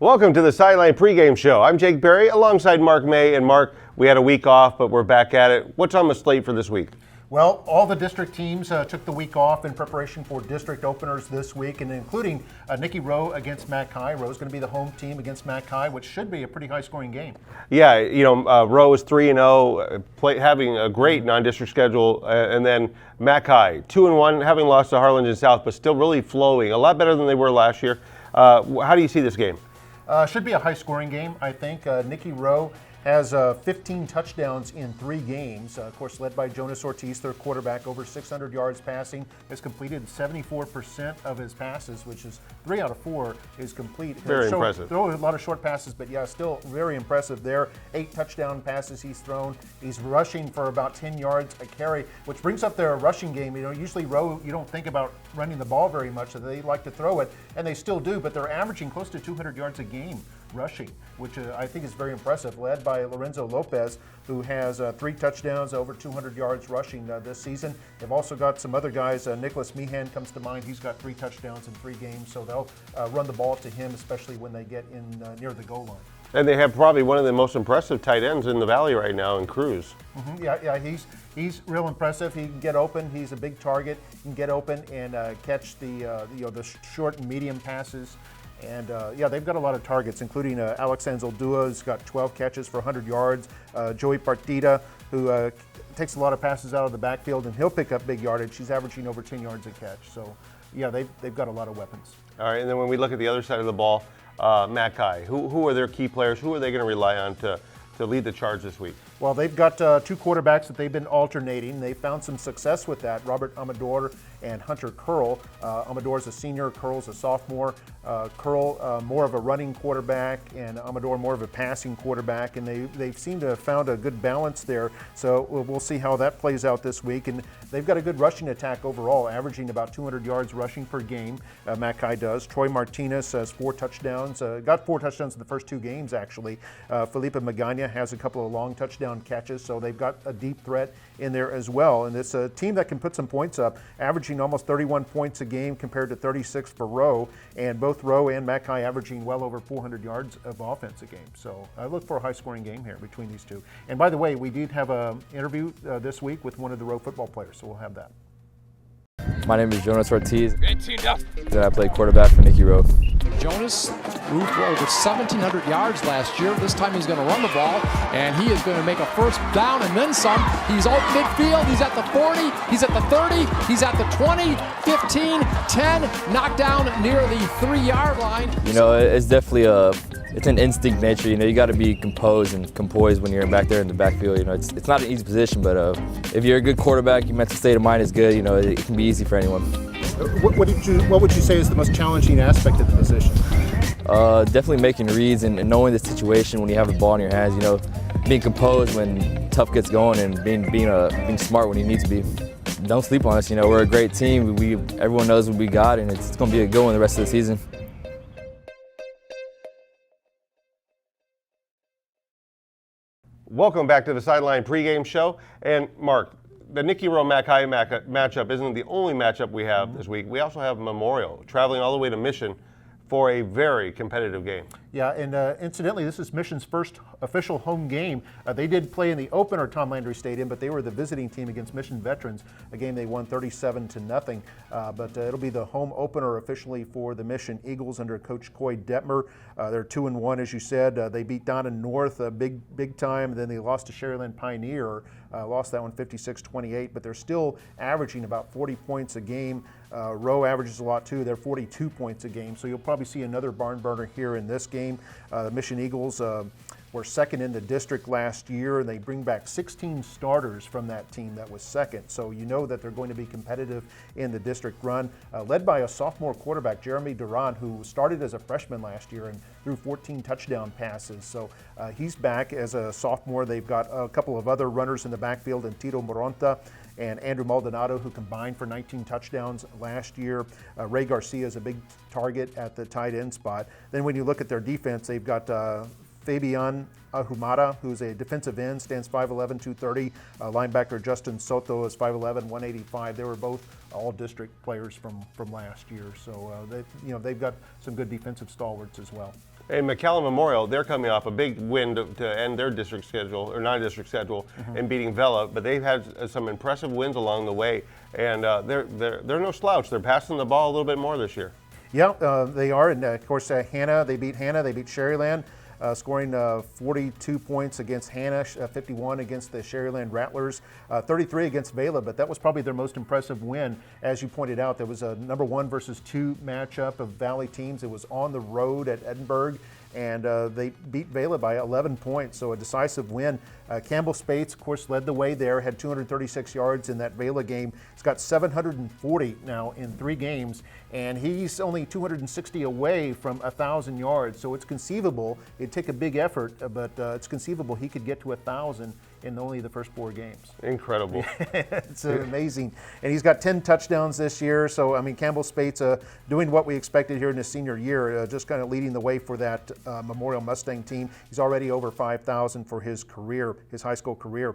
Welcome to the Sideline pregame show. I'm Jake Berry alongside Mark May. And Mark, we had a week off, but we're back at it. What's on the slate for this week? Well, all the district teams took the week off in preparation for district openers this week, and including Nicky Rowe against Mac High. Rowe's going to be the home team against Mac High, which should be a pretty high-scoring game. Yeah, Rowe is 3-0, having a great non-district schedule, and then Mac High 2-1, having lost to Harlingen South, but still really flowing, a lot better than they were last year. How do you see this game? Should be a high-scoring game, I think. Nicky Rowe has 15 touchdowns in 3 games. Of course, led by Jonas Ortiz, their quarterback, over 600 yards passing. Has completed 74% of his passes, which is 3 out of 4 is complete. Very impressive. Throw a lot of short passes, but yeah, still very impressive there. 8 touchdown passes he's thrown. He's rushing for about 10 yards a carry, which brings up their rushing game. Usually Rowe, you don't think about running the ball very much, so they like to throw it, and they still do, but they're averaging close to 200 yards a game rushing, which I think is very impressive, led by Lorenzo Lopez, who has 3 touchdowns, over 200 yards rushing this season. They've also got some other guys. Nicholas Meehan comes to mind. He's got 3 touchdowns in 3 games, so they'll run the ball to him, especially when they get in near the goal line. And they have probably one of the most impressive tight ends in the Valley right now in Cruz. Mm-hmm. Yeah, he's real impressive. He can get open. He's a big target. He can get open and catch the short and medium passes. And they've got a lot of targets, including Alex Anzaldua, who's got 12 catches for 100 yards. Joey Partida, who takes a lot of passes out of the backfield, and he'll pick up big yardage. He's averaging over 10 yards a catch. So, yeah, they've got a lot of weapons. All right, and then when we look at the other side of the ball, Mac High, who are their key players? Who are they going to rely on to lead the charge this week? Well, they've got 2 quarterbacks that they've been alternating. They found some success with that, Robert Amador and Hunter Curl. Amador's a senior, Curl's a sophomore. Curl more of a running quarterback, and Amador more of a passing quarterback, and they seem to have found a good balance there. So we'll see how that plays out this week. And they've got a good rushing attack overall, averaging about 200 yards rushing per game. Mac High does. Troy Martinez has 4 touchdowns. Got 4 touchdowns in the first 2 games, actually. Felipe Magana has a couple of long touchdowns catches, so they've got a deep threat in there as well. And it's a team that can put some points up, averaging almost 31 points a game compared to 36 for Rowe, and both Rowe and Mac High averaging well over 400 yards of offense a game. So I look for a high-scoring game here between these two. And by the way, we did have an interview this week with one of the Rowe football players, so we'll have that. My name is Jonas Ortiz, and I play quarterback for Nicky Rowe. Jonas threw for over 1,700 yards last year. This time he's going to run the ball, and he is going to make a first down and then some. He's out midfield. He's at the 40. He's at the 30. He's at the 20, 15, 10. Knocked down near the 3-yard line. It's definitely it's an instinct nature. You got to be composed and composed when you're back there in the backfield. It's not an easy position, but if you're a good quarterback, your mental state of mind is good. It can be easy for anyone. What would you say is the most challenging aspect of the position? Definitely making reads and knowing the situation when you have the ball in your hands. Being composed when tough gets going, and being smart when you need to be. Don't sleep on us. We're a great team. Everyone knows what we got, and it's going to be a good one the rest of the season. Welcome back to the Sideline pregame show. And Mark, the Nicky Rowe Mac High matchup isn't the only matchup we have this week. We also have Memorial traveling all the way to Mission for a very competitive game. Yeah, and incidentally, this is Mission's first official home game. They did play in the opener at Tom Landry Stadium, but they were the visiting team against Mission Veterans, a game they won 37-0. But it'll be the home opener officially for the Mission Eagles under Coach Coy Detmer. They're 2-1, as you said. They beat Donna North big time, and then they lost to Sharyland Pioneer. Lost that one 56-28, but they're still averaging about 40 points a game. Rowe averages a lot too. They're 42 points a game, so you'll probably see another barn burner here in this game. The Mission Eagles were second in the district last year, and they bring back 16 starters from that team that was second. So you know that they're going to be competitive in the district run, led by a sophomore quarterback, Jeremy Duran, who started as a freshman last year and threw 14 touchdown passes. So he's back as a sophomore. They've got a couple of other runners in the backfield, and Tito Moronta and Andrew Maldonado, who combined for 19 touchdowns last year. Ray Garcia is a big target at the tight end spot. Then when you look at their defense, they've got Fabian Ahumada, who's a defensive end, stands 5'11", 230. Linebacker Justin Soto is 5'11", 185. They were both all district players from last year. So they've got some good defensive stalwarts as well. And McAllen Memorial, they're coming off a big win to end their district schedule, or non-district schedule, and beating Vela. But they've had some impressive wins along the way, and they're no slouch. They're passing the ball a little bit more this year. Yeah, they are. And of course, Hannah, they beat Sherryland, scoring 42 points against Hannah, 51 against the Sherryland Rattlers, 33 against Vela. But that was probably their most impressive win. As you pointed out, there was a number 1 versus 2 matchup of Valley teams. It was on the road at Edinburgh, and they beat Vela by 11 points, so a decisive win. Campbell Spates, of course, led the way there, had 236 yards in that Vela game. He's got 740 now in 3 games, and he's only 260 away from 1,000 yards, so it's conceivable. It'd take a big effort, but it's conceivable he could get to 1,000 in only the first 4 games. Incredible. It's amazing. And he's got 10 touchdowns this year. So, I mean, Campbell Spates doing what we expected here in his senior year, just kind of leading the way for that Memorial Mustang team. He's already over 5,000 for his career, his high school career.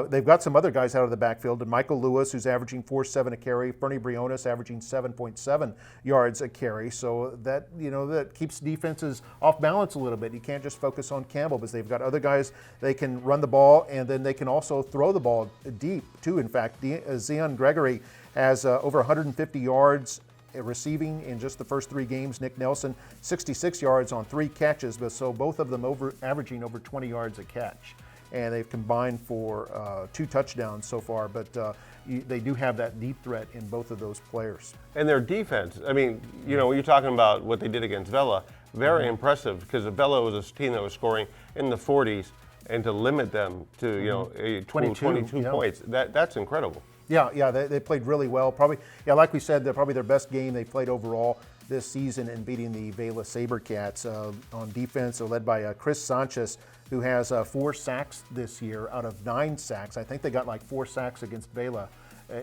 They've got some other guys out of the backfield. Michael Lewis, who's averaging 4.7 a carry. Fernie Briones averaging 7.7 yards a carry. So that, that keeps defenses off balance a little bit. You can't just focus on Campbell, because they've got other guys. They can run the ball, and then they can also throw the ball deep too. In fact, Zion Gregory has over 150 yards receiving in just the first 3 games. Nick Nelson, 66 yards on 3 catches, but so both of them averaging over 20 yards a catch. And they've combined for 2 touchdowns so far, but they do have that deep threat in both of those players. And their defense, I mean, when you're talking about what they did against Vela, very impressive, because Vela was a team that was scoring in the 40s, and to limit them to 22 points, that's incredible. Yeah, they played really well. Probably, like we said, they're probably their best game they played overall this season in beating the Vela SaberCats. On defense, they're led by Chris Sanchez, who has 4 sacks this year out of 9 sacks. I think they got like 4 sacks against Vela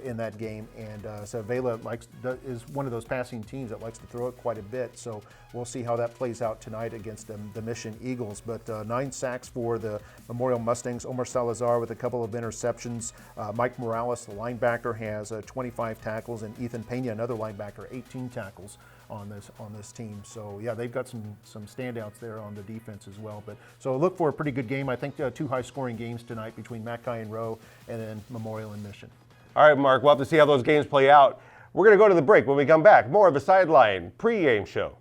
in that game, and so Vela is one of those passing teams that likes to throw it quite a bit. So we'll see how that plays out tonight against the Mission Eagles. But 9 sacks for the Memorial Mustangs. Omar Salazar with a couple of interceptions. Mike Morales, the linebacker, has 25 tackles, and Ethan Pena, another linebacker, 18 tackles on this team. So yeah, they've got some standouts there on the defense as well. But so look for a pretty good game. I think 2 high-scoring games tonight between Mackay and Rowe, and then Memorial and Mission. All right, Mark, we'll have to see how those games play out. We're going to go to the break. When we come back, more of the Sideline pregame show.